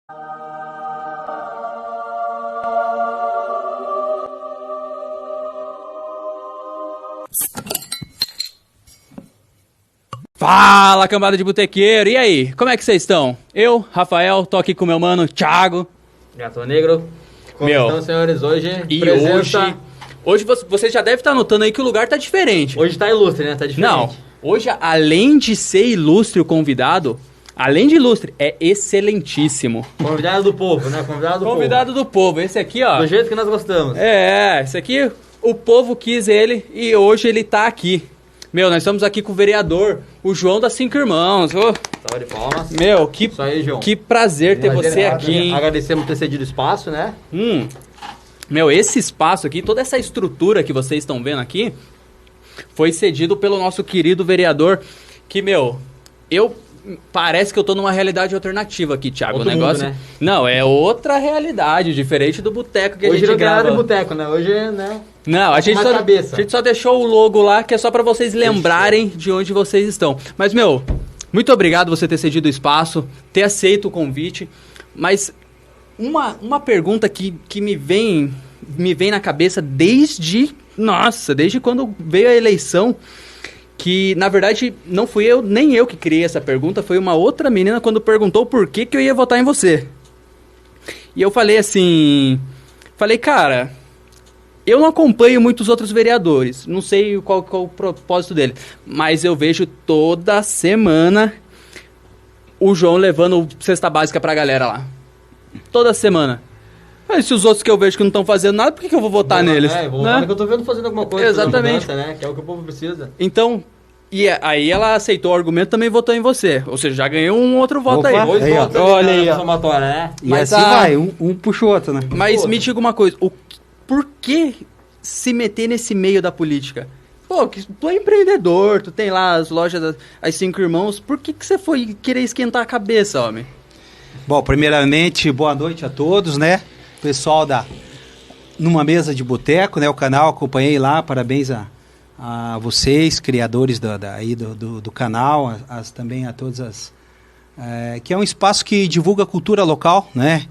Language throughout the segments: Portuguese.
Fala, cambada de botequeiro, e aí, como é que vocês estão? Eu, Rafael, tô aqui com meu mano, Thiago. Gato Negro. Como Meu, estão, senhores? Hoje, E presença... hoje você já deve estar notando aí que o lugar tá diferente. Hoje tá ilustre, né? Tá diferente. Não, hoje além de ser ilustre o convidado, além de ilustre, é excelentíssimo. Convidado do povo, né? Convidado do povo, esse aqui, ó. Do jeito que nós gostamos. Esse aqui, o povo quis ele e hoje ele tá aqui. Meu, nós estamos aqui com o vereador, o João das Cinco Irmãos. Ô, Salve de palmas. meu, que, Isso aí, João. que prazer ter você aqui, hein? Agradecemos por ter cedido espaço, né? Meu, esse espaço aqui, toda essa estrutura que vocês estão vendo aqui, foi cedido pelo nosso querido vereador, que, meu, parece que eu tô numa realidade alternativa aqui, Thiago. Outro o negócio. mundo, né? Não, é outra realidade, diferente do boteco que Hoje a gente não tem nada grava. de boteco, né? Hoje, né? Não, a gente só deixou o logo lá, que é só pra vocês lembrarem de onde vocês estão. Mas, meu, muito obrigado você ter cedido o espaço, ter aceito o convite. Mas uma pergunta que me vem na cabeça desde quando veio a eleição, que na verdade não fui nem eu que criei essa pergunta, foi uma outra menina quando perguntou por que eu ia votar em você. E eu falei assim, cara, eu não acompanho muitos outros vereadores, não sei qual o propósito dele, mas eu vejo toda semana o João levando cesta básica pra galera lá. Toda semana. Mas se os outros que eu vejo que não estão fazendo nada, por que eu vou votar neles? Vou né? votar que eu tô vendo fazendo alguma coisa. Exatamente. Né? Que é o que o povo precisa. Então, e aí ela aceitou o argumento, também votou em você. Ou seja, já ganhou um outro voto. Opa, aí. Dois aí, ó. votos Olha aí, na ó. somatória, né? E Mas assim vai, um puxa o outro, né? Mas Pô, me diga uma coisa, por que se meter nesse meio da política? Pô, tu é empreendedor, tu tem lá as lojas, as Cinco Irmãos, por que você foi querer esquentar a cabeça, homem? Bom, primeiramente, boa noite a todos, né? Pessoal Numa Mesa de Boteco, né? O canal, acompanhei lá, parabéns a vocês, criadores do canal, também a todas as... que é um espaço que divulga a cultura local, né?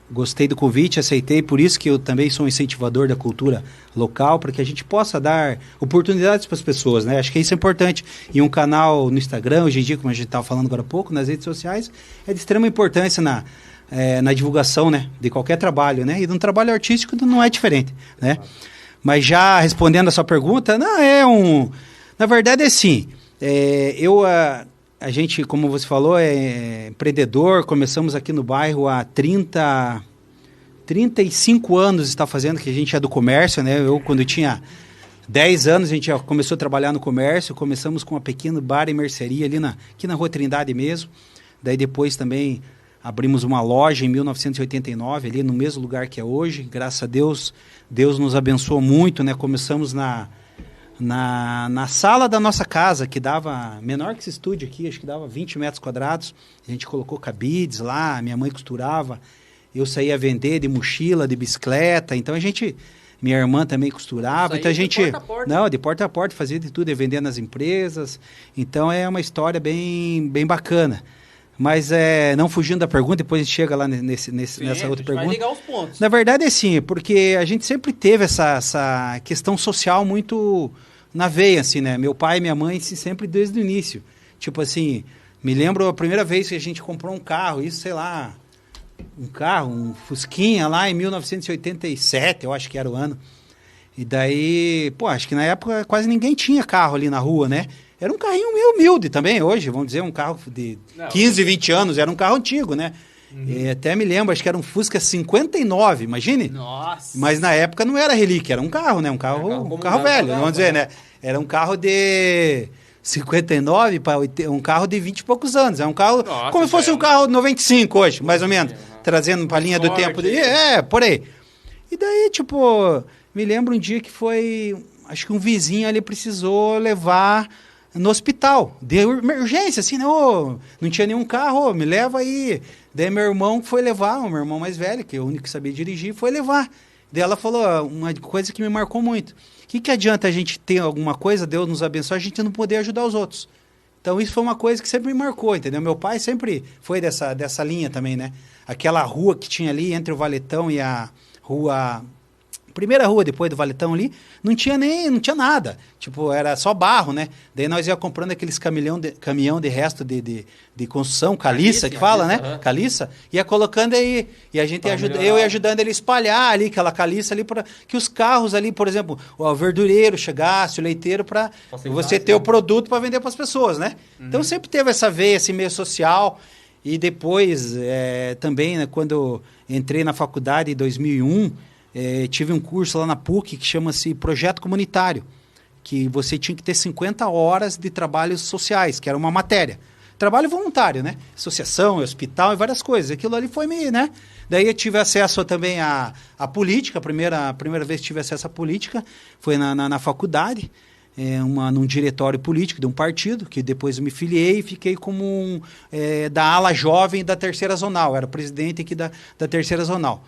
Gostei do convite, aceitei, por isso que eu também sou um incentivador da cultura local, para que a gente possa dar oportunidades para as pessoas, né? Acho que isso é importante. E um canal no Instagram, hoje em dia, como a gente estava falando agora há pouco, nas redes sociais, é de extrema importância na divulgação, né? De qualquer trabalho, né? E de um trabalho artístico não é diferente, né? Mas já respondendo a sua pergunta, na verdade é assim, a gente, como você falou, é empreendedor, começamos aqui no bairro há 35 anos está fazendo, que a gente é do comércio, né? Eu, quando eu tinha 10 anos, a gente já começou a trabalhar no comércio, começamos com uma pequena bar e mercearia aqui na Rua Trindade mesmo, daí depois também abrimos uma loja em 1989, ali no mesmo lugar que é hoje, graças a Deus, Deus nos abençoou muito, né? Começamos na sala da nossa casa, que dava, menor que esse estúdio aqui, acho que dava 20 metros quadrados. A gente colocou cabides lá, minha mãe costurava, eu saía vender de mochila, de bicicleta. Então minha irmã também costurava. Então a gente, de porta a porta. Não, de porta a porta, fazia de tudo, ia vender nas empresas. Então é uma história bem, bem bacana. Mas não fugindo da pergunta, depois a gente chega lá nessa outra pergunta. Vai ligar os pontos. Na verdade é sim, porque a gente sempre teve essa questão social muito na veia, assim, né? Meu pai e minha mãe sempre desde o início. Tipo assim, me lembro a primeira vez que a gente comprou um carro, isso, sei lá, um Fusquinha lá em 1987, eu acho que era o ano. E daí, acho que na época quase ninguém tinha carro ali na rua, né? Era um carrinho meio humilde também, hoje, vamos dizer, um carro de 15, 20 anos, era um carro antigo, né? E até me lembro, acho que era um Fusca 59, imagine? Nossa! Mas na época não era relíquia, era um carro, né? Um carro velho, vamos dizer, né? Era um carro de 59 para um carro de 20 e poucos anos. É um carro como se fosse um carro 95 hoje, mais ou menos. Trazendo para a linha do tempo. Por aí. E daí, me lembro um dia que acho que um vizinho ali precisou levar no hospital, de emergência, assim, não tinha nenhum carro, me leva aí. Daí meu irmão foi levar, o meu irmão mais velho, que é o único que sabia dirigir, foi levar. Daí ela falou uma coisa que me marcou muito. O que adianta a gente ter alguma coisa, Deus nos abençoe, a gente não poder ajudar os outros? Então isso foi uma coisa que sempre me marcou, entendeu? Meu pai sempre foi dessa linha também, né? Aquela rua que tinha ali entre o Valetão e a rua... Primeira rua depois do Valetão ali, não tinha nada. Tipo, era só barro, né? Daí nós ia comprando aqueles caminhão de resto de construção, caliça que fala, né? Caliça, ia colocando aí, e a gente eu ia ajudando ele a espalhar ali, aquela caliça ali, para que os carros ali, por exemplo, o verdureiro chegasse, o leiteiro, para você ter o produto para vender para as pessoas, né? Então sempre teve essa veia, esse meio social. E depois, também, né, quando entrei na faculdade em 2001, tive um curso lá na PUC que chama-se Projeto Comunitário, que você tinha que ter 50 horas de trabalhos sociais, que era uma matéria. Trabalho voluntário, né? Associação, hospital e várias coisas. Aquilo ali foi meio, né? Daí eu tive acesso também à política, a primeira vez que tive acesso à política foi na faculdade, num diretório político de um partido, que depois eu me filiei e fiquei como da ala jovem da Terceira Zonal, era presidente aqui da Terceira Zonal.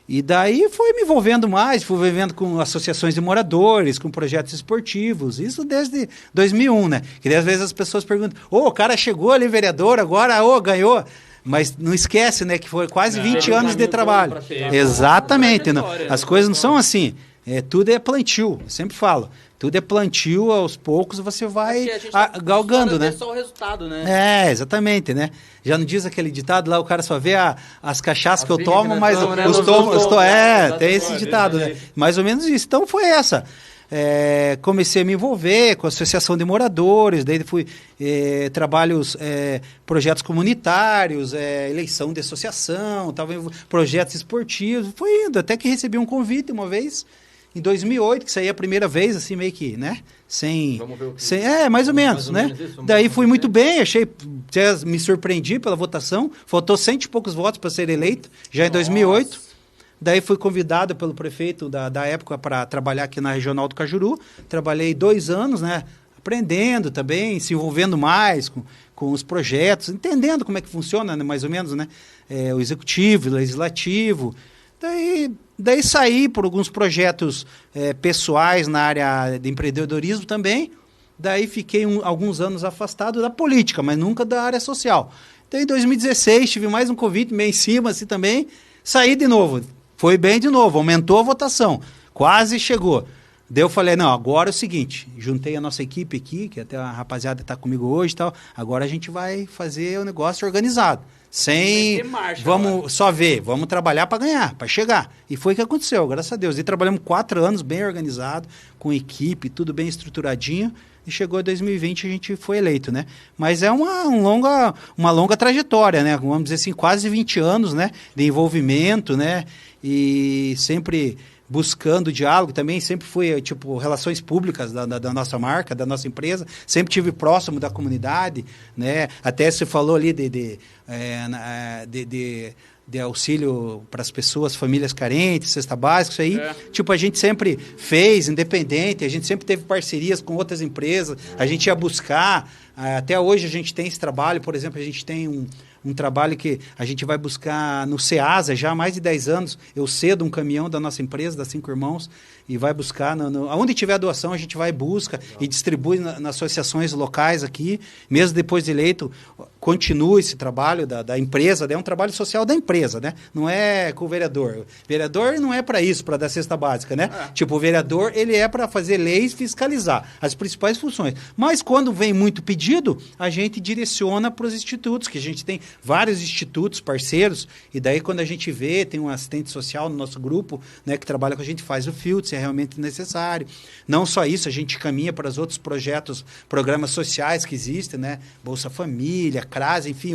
E daí fui me envolvendo mais, fui vivendo com associações de moradores, com projetos esportivos, isso desde 2001, né? Que daí, às vezes as pessoas perguntam, o cara chegou ali, vereador, agora, ganhou. Mas não esquece, né, que foi quase 20 anos de trabalho. Exatamente, não. As coisas não são assim. Tudo é plantio, eu sempre falo. Tudo é plantio, aos poucos você vai galgando, né? Só o resultado, né? Exatamente, né? Já não diz aquele ditado lá, o cara só vê as cachaças que eu tomo, mas tem esse ditado, né? Mais ou menos isso. Então foi essa. Comecei a me envolver com a associação de moradores, daí fui projetos comunitários, eleição de associação, projetos esportivos, fui indo, até que recebi um convite uma vez, em 2008, que saí a primeira vez, assim, meio que, né? Mais ou menos, né? Daí fui muito bem, me surpreendi pela votação, faltou 100 e poucos votos para ser eleito, já em 2008. Daí fui convidado pelo prefeito da época para trabalhar aqui na Regional do Cajuru. Trabalhei 2 anos, né? Aprendendo também, se envolvendo mais com os projetos, entendendo como é que funciona, né? Mais ou menos, né? O executivo, o legislativo. Daí saí por alguns projetos pessoais na área de empreendedorismo também. Daí fiquei alguns anos afastado da política, mas nunca da área social. Então, em 2016, tive mais um convite meio em cima assim também. Saí de novo. Foi bem de novo, aumentou a votação, quase chegou. Daí eu falei, não, agora é o seguinte, juntei a nossa equipe aqui, que até a rapaziada está comigo hoje e tal, agora a gente vai fazer o negócio organizado, vamos trabalhar para ganhar, para chegar. E foi o que aconteceu, graças a Deus. E trabalhamos 4 anos bem organizado, com equipe, tudo bem estruturadinho, e chegou em 2020 a gente foi eleito, né? Mas é uma longa trajetória, né? Vamos dizer assim, quase 20 anos, né? De envolvimento, né? E sempre buscando diálogo também, sempre fui, relações públicas da nossa marca, da nossa empresa, sempre tive próximo da comunidade, né? Até você falou ali de auxílio para as pessoas, famílias carentes, cesta básica, isso aí, a gente sempre fez, independente, a gente sempre teve parcerias com outras empresas, a gente ia buscar, até hoje a gente tem esse trabalho, por exemplo, a gente tem um trabalho que a gente vai buscar no Ceasa, já há mais de 10 anos, eu cedo um caminhão da nossa empresa, das 5 Irmãos, e vai buscar, onde tiver doação, a gente vai busca e distribui nas associações locais aqui, mesmo depois de eleito, continua esse trabalho da empresa, é um trabalho social da empresa, né? Não é com o vereador. O vereador não é para isso, para dar cesta básica, né? O vereador, ele é para fazer leis, fiscalizar as principais funções. Mas quando vem muito pedido, a gente direciona para os institutos, que a gente tem vários institutos parceiros, e daí quando a gente vê, tem um assistente social no nosso grupo, né, que trabalha com a gente, faz o filtro, se é realmente necessário. Não só isso, a gente caminha para os outros projetos, programas sociais que existem, né? Bolsa Família, CRAS, enfim,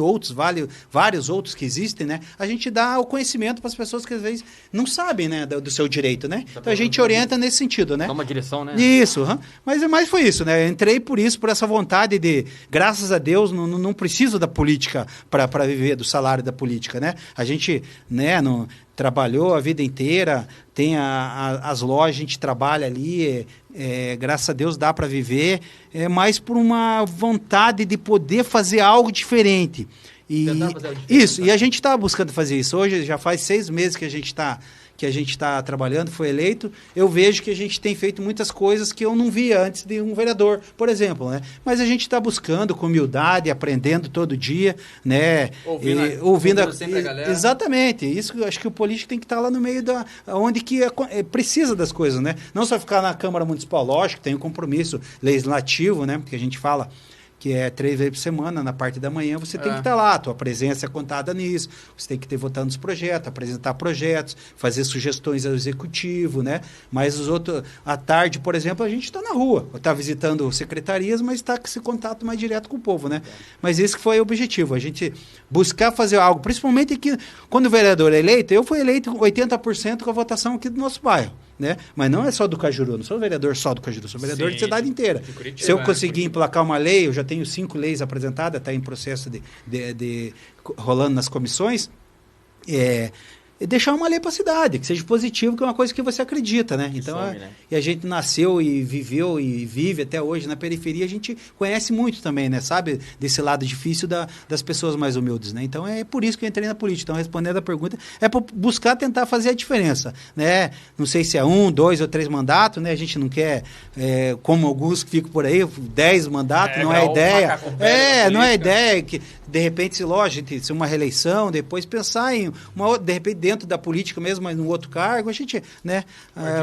vários outros que existem, né? A gente dá o conhecimento para as pessoas que às vezes não sabem, né, do seu direito, né? Então a gente orienta nesse sentido, né? Dá uma direção, né? Isso, mas foi isso, né? Eu entrei por essa vontade de, graças a Deus, não preciso da política para viver do salário da política, né? A gente, né, trabalhou a vida inteira, tem as lojas, a gente trabalha ali, graças a Deus dá para viver, mas por uma vontade de poder fazer algo diferente. E a gente está buscando fazer isso. Hoje já faz 6 meses que a gente está que a gente está trabalhando, foi eleito, eu vejo que a gente tem feito muitas coisas que eu não via antes de um vereador, por exemplo, né? Mas a gente está buscando com humildade, aprendendo todo dia, né? Ouvindo sempre a galera. Exatamente. Isso eu acho que o político tem que estar lá no meio da onde que precisa das coisas, né? Não só ficar na Câmara Municipal, lógico, tem um compromisso legislativo, né? Porque a gente fala que é 3 vezes por semana, na parte da manhã, você tem que estar lá, a tua presença é contada nisso, você tem que ter votando nos projetos, apresentar projetos, fazer sugestões ao executivo, né? Mas os outros, à tarde, por exemplo, a gente está na rua, está visitando secretarias, mas está com esse contato mais direto com o povo, né? Mas esse que foi o objetivo, a gente buscar fazer algo, principalmente que quando o vereador é eleito, eu fui eleito 80% com a votação aqui do nosso bairro. Né? Mas não é só do Cajuru, não sou vereador só do Cajuru, sou vereador de cidade inteira. Se eu conseguir emplacar uma lei, eu já tenho 5 leis apresentadas, está em processo de rolando nas comissões, e deixar uma lei para a cidade, que seja positivo, que é uma coisa que você acredita, né? Então, né? E a gente nasceu e viveu e vive até hoje na periferia, a gente conhece muito também, né? Sabe desse lado difícil das pessoas mais humildes, né? Então, é por isso que eu entrei na política. Então, respondendo a pergunta, é para buscar tentar fazer a diferença, né? Não sei se é 1, 2 ou 3 mandatos, né? A gente não quer, como alguns que ficam por aí, 10 mandatos, não é ideia. Não é ideia que, de repente, lógico, se uma reeleição, depois pensar em de repente, dentro da política mesmo, mas num outro cargo, a gente, né?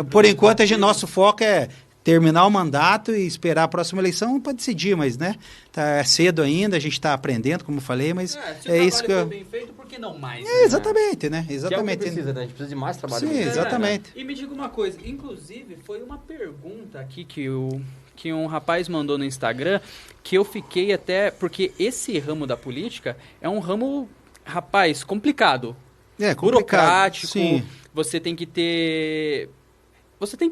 Por enquanto, nosso foco é terminar o mandato e esperar a próxima eleição para decidir, mas, né? Tá cedo ainda, a gente está aprendendo, como eu falei, mas se isso que bem feito, por que não mais? Exatamente, né? Exatamente. Que é o que precisa, né? A gente precisa de mais trabalho. Sim, exatamente. E me diga uma coisa, inclusive, foi uma pergunta aqui que um rapaz mandou no Instagram, que eu fiquei até... Porque esse ramo da política é um ramo, rapaz, complicado. Burocrático, sim. Você tem que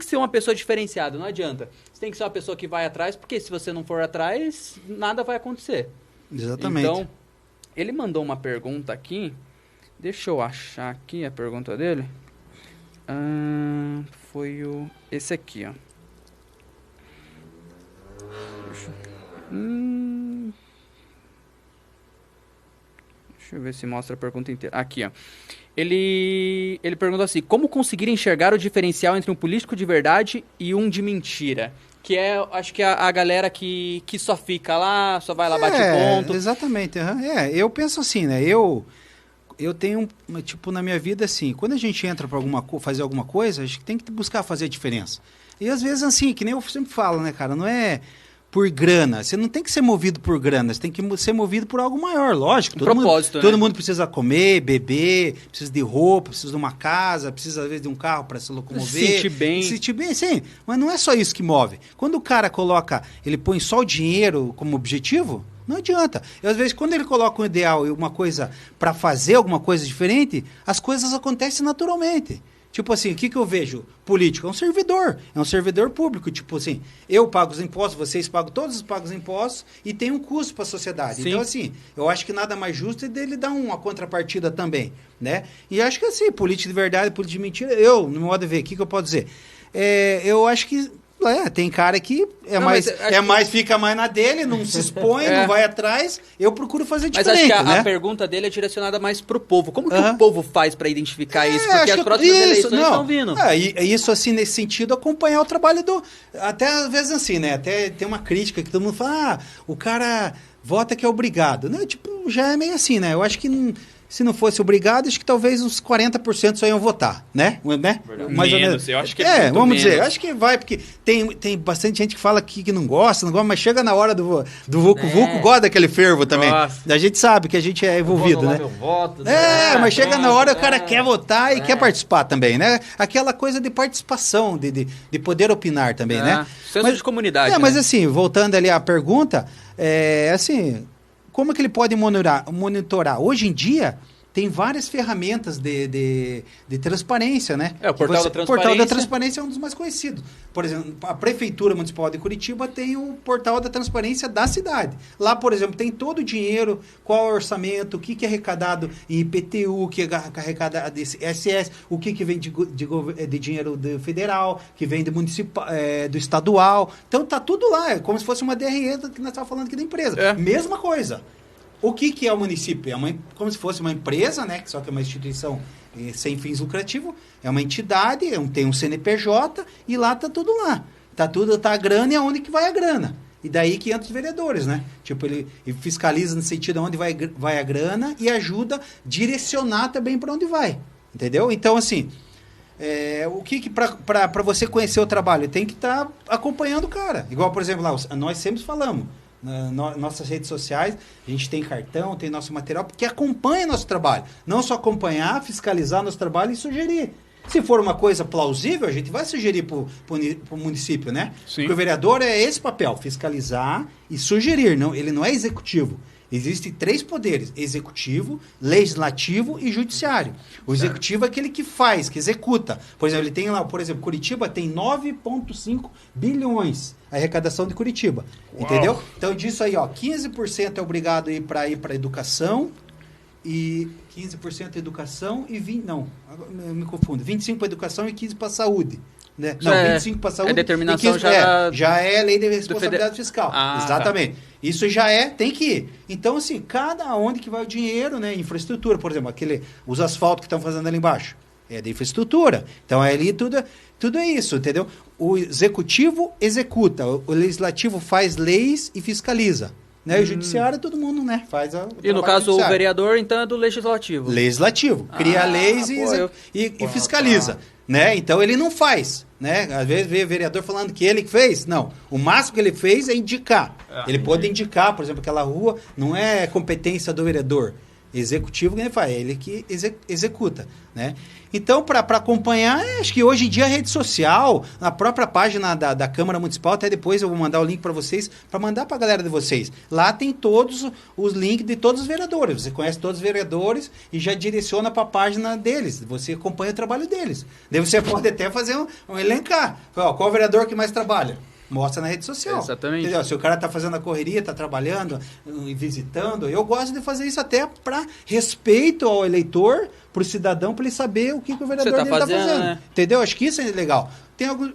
ser uma pessoa diferenciada, não adianta. Você tem que ser uma pessoa que vai atrás, porque se você não for atrás, nada vai acontecer. Exatamente. Então, ele mandou uma pergunta aqui, deixa eu achar aqui a pergunta dele. Foi esse aqui, ó. Deixa eu ver se mostra a pergunta inteira. Aqui, ó. Ele perguntou assim: como conseguir enxergar o diferencial entre um político de verdade e um de mentira? Que é, acho que a galera que só fica lá, só vai lá, bate ponto. Exatamente. Eu penso assim, né? Eu tenho, tipo, na minha vida, assim, quando a gente entra para fazer alguma coisa, a gente tem que buscar fazer a diferença. E às vezes, assim, que nem eu sempre falo, né, cara? Não é por grana. Você não tem que ser movido por grana, você tem que ser movido por algo maior, lógico. Todo mundo precisa comer, beber, precisa de roupa, precisa de uma casa, precisa às vezes de um carro para se locomover. Se sentir bem, sim. Mas não é só isso que move. Quando o cara ele põe só o dinheiro como objetivo, não adianta. E às vezes quando ele coloca um ideal e uma coisa para fazer alguma coisa diferente, as coisas acontecem naturalmente. Tipo assim, o que eu vejo? Político é um servidor público. Tipo assim, eu pago os impostos, vocês todos pagam os impostos e tem um custo para a sociedade. Sim. Então, assim, eu acho que nada mais justo é dele dar uma contrapartida também, né? E acho que assim, política de verdade, política de mentira, no meu modo de ver, o que eu posso dizer? Eu acho que tem cara que fica mais na dele, não se expõe, não vai atrás. Eu procuro fazer diferente, mas acho que né? A pergunta dele é direcionada mais pro povo. Como que o povo faz para identificar isso? Porque as próximas eleições estão vindo. Isso, assim, nesse sentido, acompanhar o trabalho até às vezes assim, né? Até tem uma crítica que todo mundo fala, o cara vota que é obrigado. Né? Tipo, já é meio assim, né? Eu acho que se não fosse obrigado, acho que talvez uns 40% só iam votar, né? Mais ou menos. Eu acho que vamos dizer, acho que vai, porque tem bastante gente que fala que não gosta, mas chega na hora do vucu-vucu, gosta daquele fervo também. Nossa. A gente sabe que a gente é envolvido, né? Meu voto, mas chega na hora, o cara quer votar e quer participar também, né? Aquela coisa de participação, de poder opinar também, né? Senso de comunidade. Mas assim, voltando ali à pergunta, assim... Como é que ele pode monitorar? Hoje em dia, tem várias ferramentas de transparência, né? O portal da transparência. O portal da transparência é um dos mais conhecidos. Por exemplo, a Prefeitura Municipal de Curitiba tem o portal da transparência da cidade. Lá, por exemplo, tem todo o dinheiro, qual é o orçamento, o que é arrecadado em IPTU, o que é arrecadado de SS, o que vem de dinheiro federal, que vem do municipal, do estadual. Então, tá tudo lá. É como se fosse uma DRE que nós estávamos falando aqui da empresa. Mesma coisa. O que é o município? Como se fosse uma empresa, né? Só que é uma instituição sem fins lucrativos. É uma entidade, tem um CNPJ e lá tá tudo lá. Tá a grana e aonde que vai a grana. E daí que entra os vereadores, né? Tipo, ele fiscaliza no sentido de onde vai a grana e ajuda a direcionar também para onde vai. Entendeu? Então, assim, para você conhecer o trabalho, tem que estar acompanhando o cara. Igual, por exemplo, lá, nós sempre falamos, nossas redes sociais, a gente tem cartão, tem nosso material, porque acompanha nosso trabalho. Não só acompanhar, fiscalizar nosso trabalho e sugerir. Se for uma coisa plausível, a gente vai sugerir para o município, né? Sim. Porque o vereador é esse papel, fiscalizar e sugerir. Não, ele não é executivo. Existem 3 poderes: executivo, legislativo e judiciário. O executivo é aquele que faz, que executa. Por exemplo, ele tem lá, por exemplo, Curitiba tem 9,5 bilhões a arrecadação de Curitiba. Uau. Entendeu? Então, disso aí, 15% é obrigado a ir para educação, e 15% educação e 20%, não, me confundo, 25% para educação e 15% para saúde. Né? Não, 25% para saúde. É determinação 15%, já é lei de responsabilidade fiscal. Exatamente. Tá. Isso já tem que ir. Então, assim, cada onde que vai o dinheiro, né? Infraestrutura, por exemplo, os asfaltos que estão fazendo ali embaixo. É da infraestrutura. Então, ali tudo é isso, entendeu? O executivo executa, o legislativo faz leis e fiscaliza. Né? O judiciário, todo mundo, né? Faz e no caso, o vereador, então, é do legislativo. Legislativo. Cria leis e fiscaliza. Né? Então, ele não faz. Né? Às vezes, vê vereador falando que ele fez. Não. O máximo que ele fez é indicar. Ele pode indicar, por exemplo, aquela rua não é competência do vereador. Executivo que ele faz, é ele que executa, né? Então, para acompanhar, acho que hoje em dia a rede social, na própria página da Câmara Municipal, até depois eu vou mandar o link para vocês, para mandar para a galera de vocês. Lá tem todos os links de todos os vereadores. Você conhece todos os vereadores e já direciona para a página deles. Você acompanha o trabalho deles. Daí você pode até fazer um elencar. Qual vereador que mais trabalha? Mostra na rede social. Exatamente. Entendeu? Se o cara tá fazendo a correria, tá trabalhando e visitando, eu gosto de fazer isso até para respeito ao eleitor, pro cidadão, para ele saber o que o vereador dele tá fazendo. Né? Entendeu? Acho que isso é legal.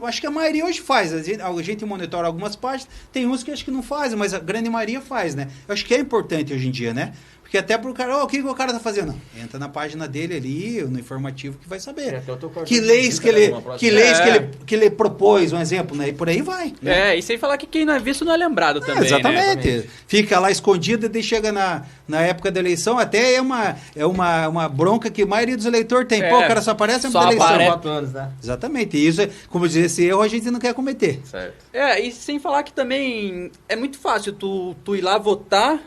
Acho que a maioria hoje faz. A gente monitora algumas páginas, tem uns que acho que não fazem, mas a grande maioria faz, né? Eu acho que é importante hoje em dia, né? Porque até pro cara, o que o cara tá fazendo? Entra na página dele ali, no informativo, que vai saber. Que leis que ele propôs, um exemplo, né? E por aí vai. Né? E sem falar que quem não é visto não é lembrado também. Exatamente. Né? Fica lá escondido e daí chega na época da eleição, até é uma bronca que a maioria dos eleitores tem. Pô, o cara só aparece na eleição. 4 anos, né? Exatamente. E isso, como dizer, esse erro a gente não quer cometer. Certo. E sem falar que também é muito fácil tu ir lá votar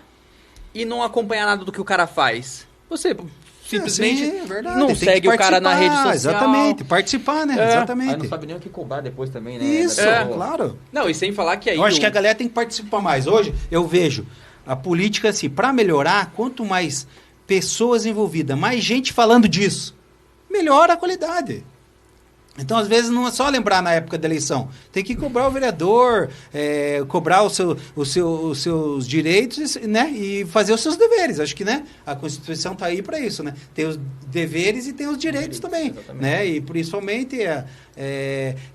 e não acompanhar nada do que o cara faz. Você simplesmente não segue o cara na rede social. Exatamente, participar, né? Exatamente. Aí não sabe nem o que cobrar depois também, né? Isso, claro. Não, e sem falar que aí... Eu acho que a galera tem que participar mais. Hoje, eu vejo a política assim, para melhorar, quanto mais pessoas envolvidas, mais gente falando disso, melhora a qualidade. Então, às vezes, não é só lembrar na época da eleição. Tem que cobrar o vereador, cobrar os seus direitos, né? E fazer os seus deveres. Acho que, né? A Constituição está aí para isso, né? Tem os deveres e tem os direitos também. Né? E, principalmente,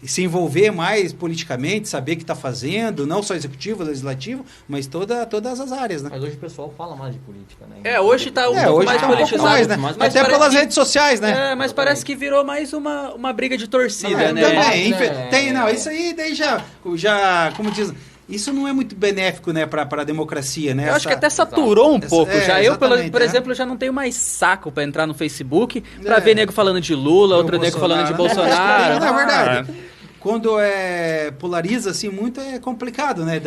se envolver mais politicamente, saber o que está fazendo, não só executivo, legislativo, mas todas as áreas, né? Mas hoje o pessoal fala mais de política, né? Hoje está um pouco mais politizado. Mais, né? Mas até pelas redes sociais, né? Mas parece que virou mais uma briga de torcida, né? Também, isso aí daí já, como diz, isso não é muito benéfico, né, para a democracia, né? Eu acho que até saturou um pouco. Eu, por exemplo, já não tenho mais saco para entrar no Facebook para ver nego falando de Lula, outro nego falando de Bolsonaro. Na verdade, quando polariza assim muito é complicado, né?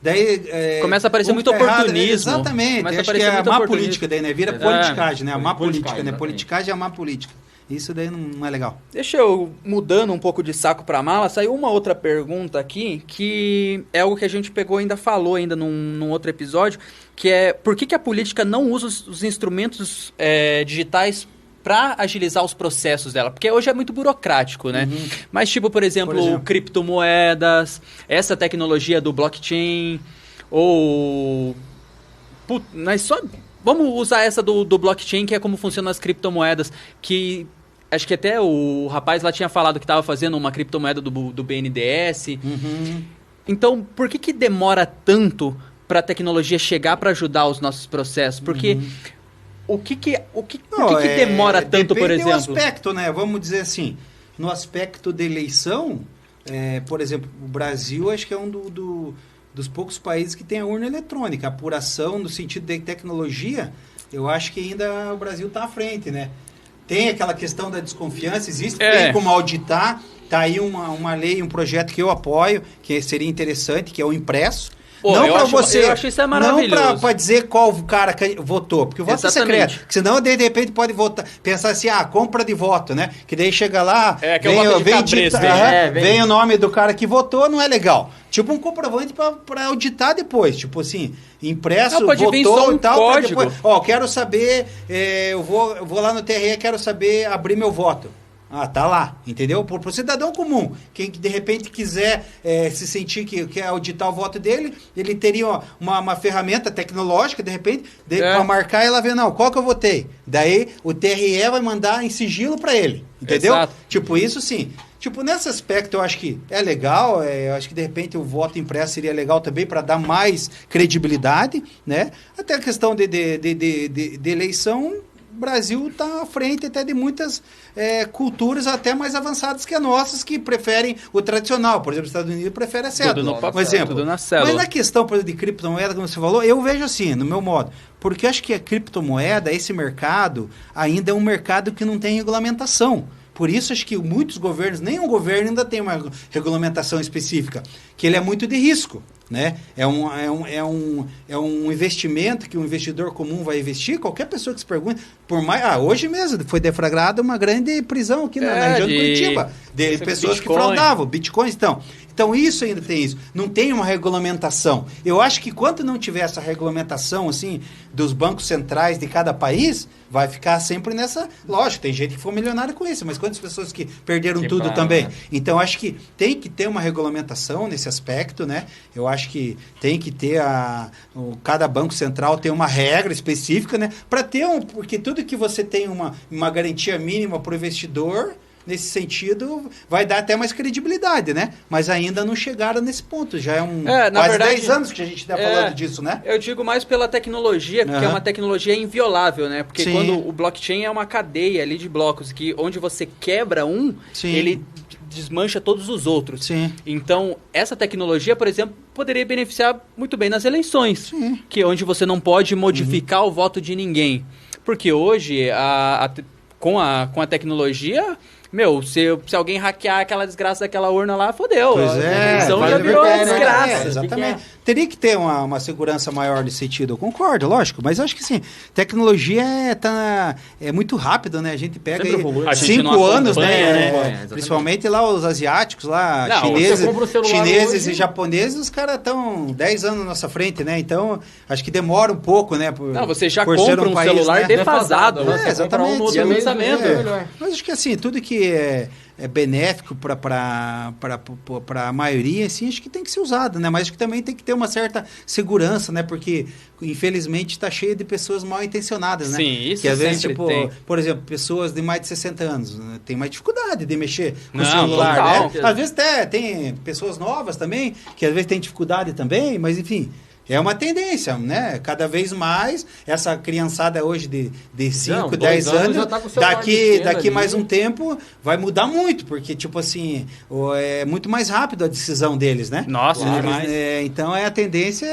Daí começa a aparecer muito oportunismo. Exatamente. Acho que é a má política daí, né? Vira politicagem, né? A má política, né? Politicagem é a má política. Isso daí não é legal. Deixa eu, mudando um pouco de saco para mala, saiu uma outra pergunta aqui, que é algo que a gente falou num outro episódio, que é por que a política não usa os instrumentos digitais para agilizar os processos dela? Porque hoje é muito burocrático, né? Uhum. Mas tipo, por exemplo, criptomoedas, essa tecnologia do blockchain, ou... Mas só... Vamos usar essa do blockchain, que é como funcionam as criptomoedas, que... Acho que até o rapaz lá tinha falado que estava fazendo uma criptomoeda do BNDES. Uhum. Então, por que demora tanto para a tecnologia chegar para ajudar os nossos processos? Porque o que demora tanto, por exemplo? Depende do aspecto, né? Vamos dizer assim, no aspecto de eleição, por exemplo, o Brasil acho que é um dos poucos países que tem a urna eletrônica. A apuração no sentido de tecnologia, eu acho que ainda o Brasil está à frente, né? Tem aquela questão da desconfiança, existe, tem como auditar, tá aí uma lei, um projeto que eu apoio, que seria interessante, que é o impresso. Não para você, eu acho isso maravilhoso. Não para dizer qual cara que votou, porque o voto é secreto. Porque senão, de repente, pode votar, pensar assim, compra de voto, né? Que daí chega lá, vem o nome do cara que votou, não é legal. Tipo um comprovante para auditar depois. Tipo assim, impresso, votou e tal. Depois, quero saber, eu vou lá no TRE, quero saber abrir meu voto. Tá lá, entendeu? Para o cidadão comum, quem de repente quiser se sentir que quer auditar o voto dele, ele teria uma ferramenta tecnológica, de repente, para marcar e ela ver, não, qual que eu votei? Daí o TRE vai mandar em sigilo para ele, entendeu? Exato. Tipo, isso sim. Tipo, nesse aspecto eu acho que é legal, eu acho que de repente o voto impresso seria legal também para dar mais credibilidade, né? Até a questão de eleição, o Brasil está à frente até de muitas culturas até mais avançadas que as nossas, que preferem o tradicional. Por exemplo, os Estados Unidos preferem a cédula. Tudo no papel, por exemplo. Tudo na célula. Mas na questão, por exemplo, de criptomoeda, como você falou, eu vejo assim, no meu modo. Porque eu acho que a criptomoeda, esse mercado, ainda é um mercado que não tem regulamentação. Por isso, acho que muitos governos, nenhum governo ainda tem uma regulamentação específica, que ele é muito de risco, né? É um investimento que um investidor comum vai investir, qualquer pessoa que se pergunte, por mais... hoje mesmo foi deflagrada uma grande prisão aqui na região de Curitiba, de pessoas que fraudavam, bitcoins, Então, isso ainda tem isso. Não tem uma regulamentação. Eu acho que quando não tiver essa regulamentação, assim, dos bancos centrais de cada país, vai ficar sempre nessa... Lógico, tem gente que ficou milionário com isso, mas quantas pessoas que perderam tudo também? Né? Então, acho que tem que ter uma regulamentação nesse aspecto, né? Eu acho que tem que ter cada banco central tem uma regra específica, né? Para ter porque tudo que você tem uma garantia mínima para o investidor... Nesse sentido, vai dar até mais credibilidade, né? Mas ainda não chegaram nesse ponto. Já é quase 10 anos que a gente está falando disso, né? Eu digo mais pela tecnologia, porque é uma tecnologia inviolável, né? Porque quando o blockchain é uma cadeia ali de blocos, que onde você quebra ele desmancha todos os outros. Sim. Então, essa tecnologia, por exemplo, poderia beneficiar muito bem nas eleições. Que é onde você não pode modificar o voto de ninguém. Porque hoje, com a tecnologia... se alguém hackear aquela desgraça daquela urna lá, fodeu. Pois a eleição já virou uma desgraça. Exatamente. Teria que ter uma segurança maior nesse sentido, eu concordo, lógico, mas acho que sim, tecnologia é muito rápido, né? A gente pega 5 anos, né? Principalmente lá os asiáticos, chineses e japoneses, os caras estão 10 anos na nossa frente, né? Então, acho que demora um pouco, né? Você já compra um celular defasado. Exatamente. E lançamento. Mas acho que assim, tudo que é benéfico para a maioria, assim, acho que tem que ser usado, né? Mas acho que também tem que ter uma certa segurança, né? Porque, infelizmente, está cheio de pessoas mal intencionadas, né? Sim, isso que às vezes, tem. Por exemplo, pessoas de mais de 60 anos, né? Tem mais dificuldade de mexer com o celular, né? Às vezes até tem pessoas novas também, que às vezes tem dificuldade também, mas enfim... É uma tendência, né? Cada vez mais, essa criançada hoje de 5, 10 anos, daqui mais um tempo, vai mudar muito, porque, tipo assim, é muito mais rápido a decisão deles, né? Nossa, demais. Então, a tendência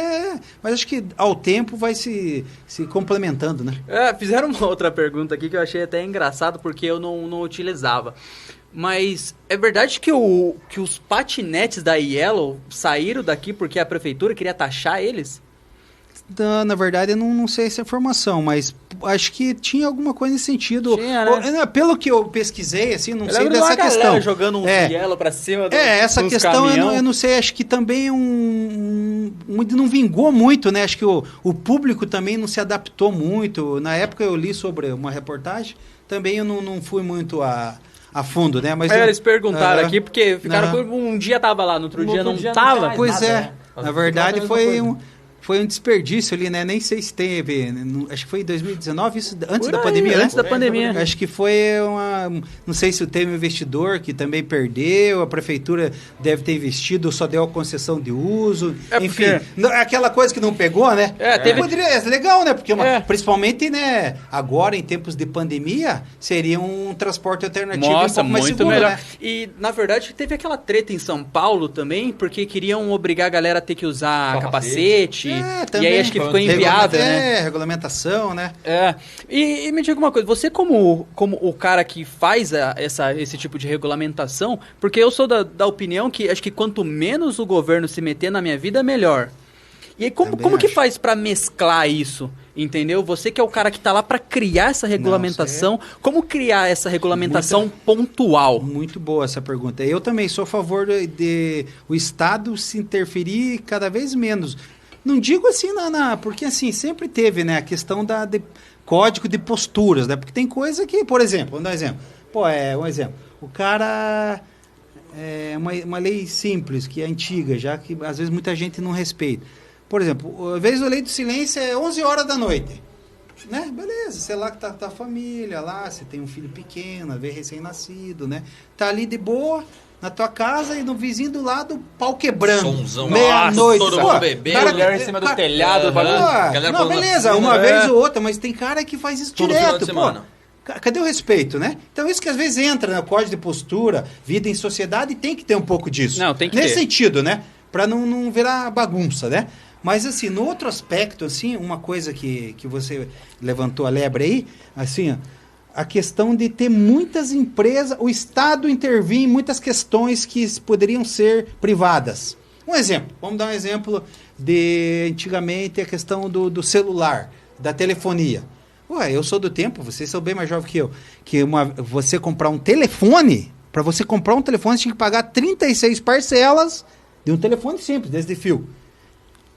mas acho que ao tempo vai se complementando, né? Fizeram uma outra pergunta aqui que eu achei até engraçado, porque eu não utilizava. Mas é verdade que os patinetes da Yellow saíram daqui porque a prefeitura queria taxar eles? Na verdade, eu não sei essa informação, mas acho que tinha alguma coisa nesse sentido. Né? Pelo que eu pesquisei, assim, não sei dessa questão. Jogando Yellow pra cima essa questão eu não sei, acho que também não vingou muito, né? Acho que o público também não se adaptou muito. Na época eu li sobre uma reportagem, também eu não fui muito a fundo, né? Mas eles perguntaram aqui, porque ficaram um dia tava lá, no outro dia não tava. Pois na verdade foi um desperdício ali, né? Nem sei se teve, acho que foi em 2019, isso antes Por da aí, pandemia, antes né? da pandemia. Acho que foi não sei se teve um investidor que também perdeu, a prefeitura deve ter investido, só deu a concessão de uso, enfim, aquela coisa que não pegou, né? É legal, né? Porque principalmente, né, agora em tempos de pandemia, seria um transporte alternativo um pouco mais seguro, melhor. né? E, na verdade, teve aquela treta em São Paulo também, porque queriam obrigar a galera a ter que usar capacete. E aí acho que ficou inviável, né? Regulamentação, né? E me diga uma coisa, você como o cara que faz esse tipo de regulamentação, porque eu sou da opinião que acho que quanto menos o governo se meter na minha vida, melhor. E aí, como que faz pra mesclar isso? Entendeu? Você que é o cara que tá lá pra criar essa regulamentação, como criar essa regulamentação pontual? Muito boa essa pergunta. Eu também sou a favor de o Estado se interferir cada vez menos. Não digo assim, porque assim, sempre teve, né, a questão de código de posturas, né? Porque tem coisa que, por exemplo, vamos dar um exemplo. Um exemplo. O cara... uma lei simples, que é antiga, já que às vezes muita gente não respeita. Por exemplo, às vezes a lei do silêncio é 11 horas da noite. Né? Beleza, sei lá que tá a família lá, você tem um filho pequeno, vê recém-nascido, né? Tá ali de boa... na tua casa e no vizinho do lado, pau quebrando. Meia-noite. Todo mundo bebendo. Mulher em cima do telhado. Não, beleza, uma vez ou outra, mas tem cara que faz isso direto. Cadê o respeito, né? Então isso que às vezes entra no código de postura, vida em sociedade, tem que ter um pouco disso. Não, tem que Nesse ter. sentido, né? Pra não virar bagunça, né? Mas assim, no outro aspecto, assim, uma coisa que você levantou a lebre aí, assim, ó, a questão de ter muitas empresas, o Estado intervir em muitas questões que poderiam ser privadas. Um exemplo, vamos dar um exemplo de antigamente a questão do celular, da telefonia. Eu sou do tempo, vocês são bem mais jovens que eu, que você comprar um telefone, para você comprar um telefone você tinha que pagar 36 parcelas de um telefone simples, desde fio.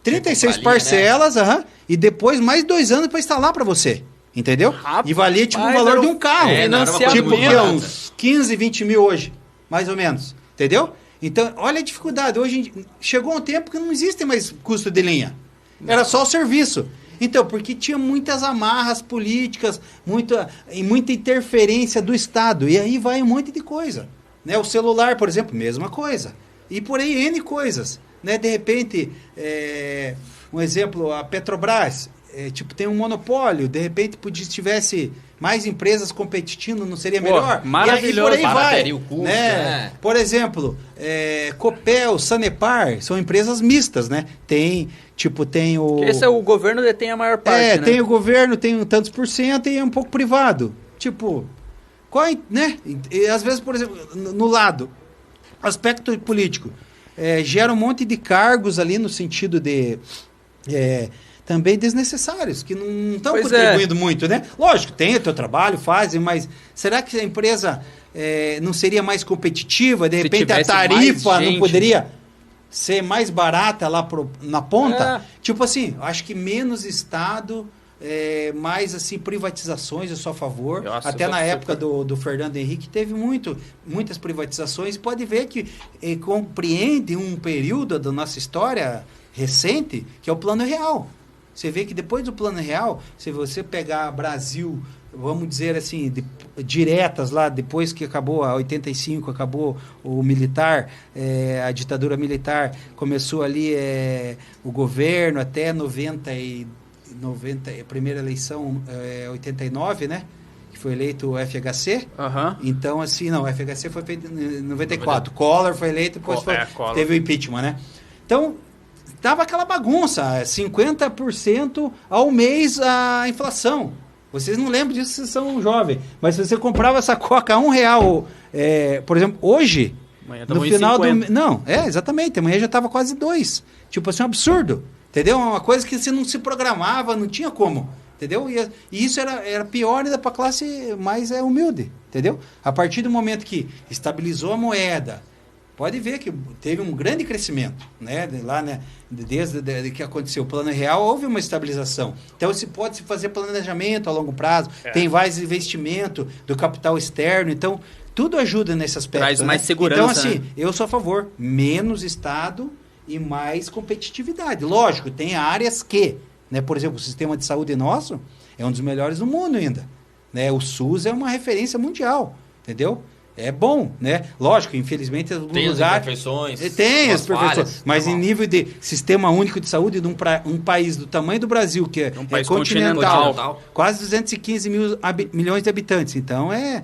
36 parcelas, né? E depois mais 2 anos para instalar para você. Entendeu? Rapaz, e valia tipo o valor de um carro. Tipo que é uns 15, 20 mil hoje, mais ou menos. Entendeu? Então, olha a dificuldade. Hoje chegou um tempo que não existe mais custo de linha. Era só o serviço. Então, porque tinha muitas amarras políticas, muita interferência do Estado. E aí vai um monte de coisa. Né? O celular, por exemplo, mesma coisa. E por aí N coisas. Né? De repente, um exemplo, a Petrobras... tem um monopólio, de repente se tivesse mais empresas competindo, não seria melhor? Maravilhoso. E por aí vai, o custo, né? Por exemplo, Copel, Sanepar, são empresas mistas, né? Tem o... Esse é o governo detém a maior parte, né? Tem o governo, tem tantos por cento e é um pouco privado. Né? E, às vezes, por exemplo, no lado, aspecto político, gera um monte de cargos ali no sentido de... também desnecessários, que não estão contribuindo muito, né? Lógico, tem o teu trabalho, fazem, mas será que a empresa não seria mais competitiva? De repente a tarifa não poderia ser mais barata lá na ponta? Acho que menos Estado, mais assim, privatizações, eu sou a favor. Até na época do Fernando Henrique teve muitas privatizações. Pode ver que compreende um período da nossa história recente, que é o Plano Real. Você vê que depois do Plano Real, se você pegar Brasil, vamos dizer assim, diretas lá, depois que acabou a 85, acabou o militar, a ditadura militar, começou ali o governo até 90, a primeira eleição, 89, né? Que foi eleito o FHC. Então, assim, não, o FHC foi feito em 94. Collor foi eleito, depois teve o impeachment, né? Então, dava aquela bagunça, 50% ao mês a inflação. Vocês não lembram disso, vocês são jovens. Mas se você comprava essa coca a R$1, por exemplo, hoje, no final do... Não, exatamente, amanhã já estava quase 2. Um absurdo. Entendeu? Uma coisa que você não se programava, não tinha como. Entendeu? E isso era pior ainda para a classe mais humilde. Entendeu? A partir do momento que estabilizou a moeda, pode ver que teve um grande crescimento, né? Lá, né? Desde que aconteceu o Plano Real, houve uma estabilização. Então, se pode se fazer planejamento a longo prazo, tem vários investimentos do capital externo. Então, tudo ajuda nesse aspecto. Traz mais segurança. Então, assim, eu sou a favor. Menos Estado e mais competitividade. Lógico, tem áreas que, né, por exemplo, o sistema de saúde nosso é um dos melhores do mundo ainda. Né? O SUS é uma referência mundial, entendeu? É bom, né? Lógico, infelizmente, em alguns lugares... Tem as imperfeições. Tem as imperfeições. Mas em nível de sistema único de saúde de um país do tamanho do Brasil, que é um país continental, quase 215 milhões de habitantes. Então, é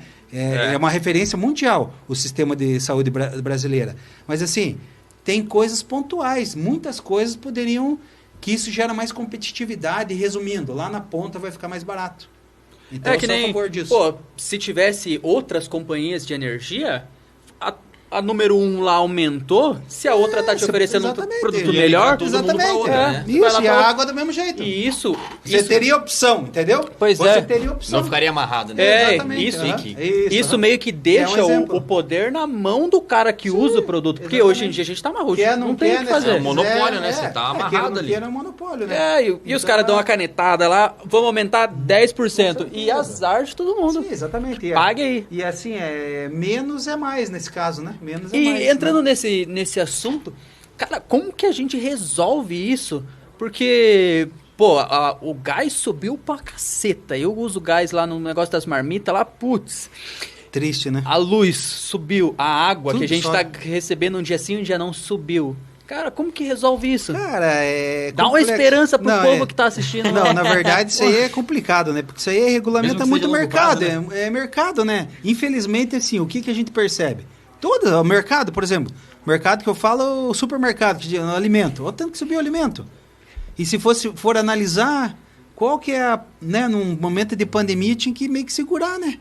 uma referência mundial o sistema de saúde brasileira. Mas, assim, tem coisas pontuais. Muitas coisas poderiam... que isso gera mais competitividade. Resumindo, lá na ponta vai ficar mais barato. Então, que nem, pô, se tivesse outras companhias de energia, a número 1 lá aumentou, se a outra tá te oferecendo um produto melhor, exatamente. Outra, né? Isso, e a água do mesmo jeito. E isso... Você teria opção, entendeu? Pois Você teria opção. Não ficaria amarrado, né? Exatamente. Isso meio que deixa o poder na mão do cara que usa o produto. Porque hoje em dia a gente tá amarrado. Não tem o que fazer. É um monopólio, né? Você tá amarrado ali. É um monopólio, né? E os caras dão uma canetada lá, vamos aumentar 10%. E azar de todo mundo. Sim, exatamente. Pague aí. E assim, menos é mais nesse caso, né? Menos é e mais, entrando nesse assunto, cara, como que a gente resolve isso? Porque, pô, o gás subiu pra caceta. Eu uso gás lá no negócio das marmitas lá, putz. Triste, né? A luz subiu, a água Tudo que a gente sobe. tá recebendo um dia sim, um dia não subiu. Cara, como que resolve isso? Cara, Dá uma esperança pro povo que tá assistindo. Não, na verdade isso aí é complicado, né? Porque isso aí regulamenta muito o mercado. Prazo, né? É mercado, né? Infelizmente, assim, o que a gente percebe? O mercado, por exemplo, mercado que eu falo, o supermercado, que o alimento, olha o tanto que subiu o alimento. E se for analisar, qual que é né, num momento de pandemia tinha que meio que segurar, né?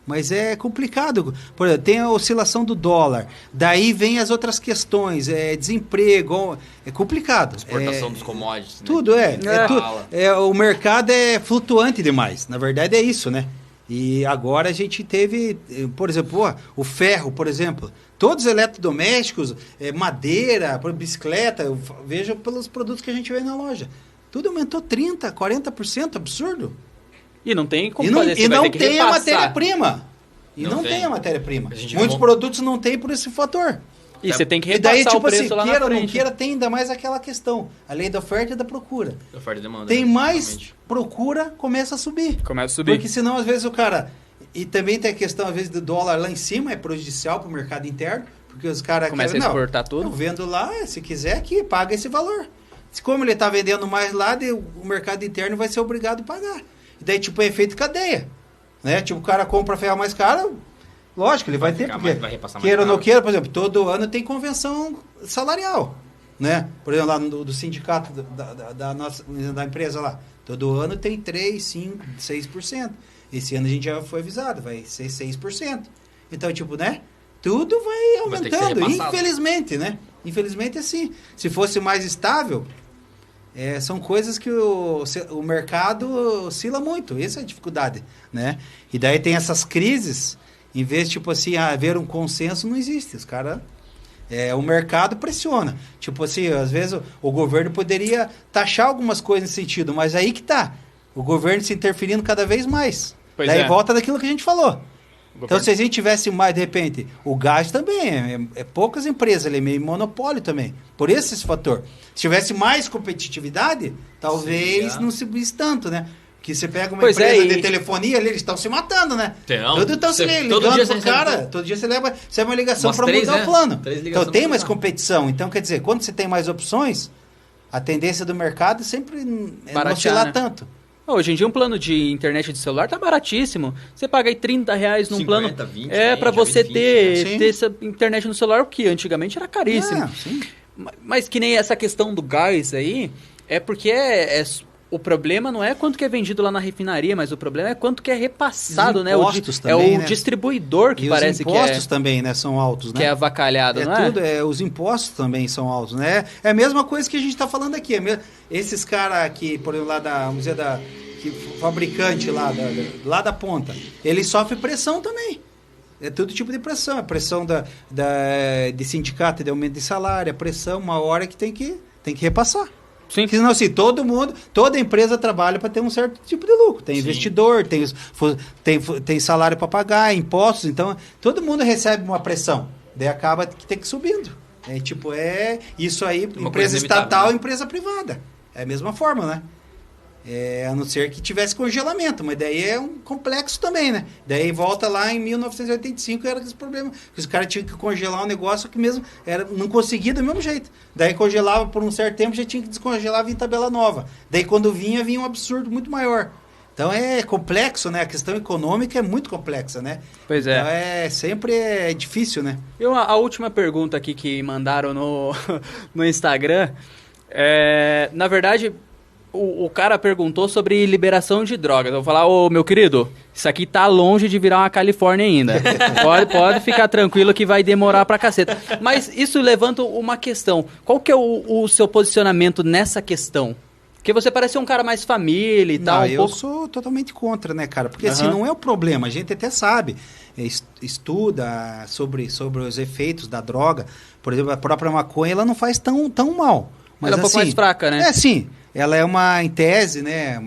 Mas é complicado. Por exemplo, tem a oscilação do dólar, daí vem as outras questões, desemprego, é complicado. Exportação dos commodities. Tudo, o mercado é flutuante demais, na verdade é isso, né? E agora a gente teve, por exemplo, o ferro, por exemplo. Todos os eletrodomésticos, madeira, bicicleta, eu vejo pelos produtos que a gente vê na loja. Tudo aumentou 30%, 40%, absurdo. E não tem como fazer isso. E não tem a matéria-prima. Não tem a matéria-prima. Muitos produtos não tem por esse fator. E você tem que repassar o preço lá na frente. Não queira, tem ainda mais aquela questão. A lei da oferta e da procura. Da oferta e demanda. Tem mais procura, começa a subir. Porque senão, às vezes, o cara... E também tem a questão, às vezes, do dólar lá em cima, é prejudicial para o mercado interno. Porque os caras começam a exportar tudo. Eu vendo lá, se quiser aqui, paga esse valor. Como ele está vendendo mais lá, o mercado interno vai ser obrigado a pagar. E daí, tipo, é efeito cadeia. Né? Tipo, o cara compra ferro mais caro... Lógico, ele vai ter, porque queira ou não queira, por exemplo, todo ano tem convenção salarial, né? Por exemplo, lá do sindicato da empresa lá, todo ano tem 3, 5, 6%. Esse ano a gente já foi avisado, vai ser 6%. Então, tipo, né? Tudo vai aumentando, infelizmente, né? Infelizmente, assim, se fosse mais estável, são coisas que o mercado oscila muito, essa é a dificuldade, né? E daí tem essas crises... Em vez de, tipo assim, haver um consenso, não existe. Os caras... o mercado pressiona. Tipo assim, às vezes o governo poderia taxar algumas coisas nesse sentido, mas aí que tá. O governo se interferindo cada vez mais. Daí volta daquilo que a gente falou. Então, se a gente tivesse mais, de repente, o gás também, poucas empresas, ele é meio monopólio também. Por esse fator. Se tivesse mais competitividade, talvez não subisse tanto, né? Que você pega uma empresa de telefonia ali, eles estão se matando, né? Tudo estão se ligando pro cara. Todo dia você leva uma ligação para mudar o plano. Então tem mais competição. Então, quer dizer, quando você tem mais opções, a tendência do mercado sempre não oscilar tanto. Hoje em dia um plano de internet de celular tá baratíssimo. Você paga aí R$30 num 50, plano. 20, para você ter essa internet no celular, o que antigamente era caríssimo. Mas que nem essa questão do gás aí, é porque o problema não é quanto que é vendido lá na refinaria, mas o problema é quanto que é repassado, né? Também, o distribuidor que parece que os impostos também, né, são altos, né? Que é avacalhado, não é? Os impostos também são altos, né? É a mesma coisa que a gente está falando aqui. Esses caras aqui, por exemplo, lá vamos dizer, fabricante lá da ponta, eles sofrem pressão também. É todo tipo de pressão. A pressão de sindicato, de aumento de salário, a pressão, uma hora que tem que repassar. Sim. Porque senão, assim, toda empresa trabalha para ter um certo tipo de lucro. Tem investidor, tem salário para pagar, impostos. Então, todo mundo recebe uma pressão. Daí acaba que tem que ir subindo. Isso aí, Uma empresa coisa estatal, inevitável, né? empresa privada. É a mesma forma, né? A não ser que tivesse congelamento, mas daí é um complexo também, né? Daí volta lá em 1985, era esse problema. Os caras tinham que congelar um negócio que mesmo não conseguia do mesmo jeito. Daí congelava por um certo tempo, já tinha que descongelar em tabela nova. Daí quando vinha um absurdo muito maior. Então é complexo, né? A questão econômica é muito complexa, né? Pois é. Então sempre é difícil, né? E a última pergunta aqui que mandaram no Instagram, na verdade, o cara perguntou sobre liberação de drogas. Eu vou falar, ô meu querido, isso aqui tá longe de virar uma Califórnia ainda. Pode ficar tranquilo que vai demorar pra caceta. Mas isso levanta uma questão. Qual que é o seu posicionamento nessa questão? Porque você parece um cara mais família e tal. Eu sou totalmente contra, né, cara? Porque assim, não é o problema. A gente até sabe, estuda sobre os efeitos da droga. Por exemplo, a própria maconha, ela não faz tão mal. Mas, ela é um pouco mais fraca, né? Sim. Ela é em tese, né?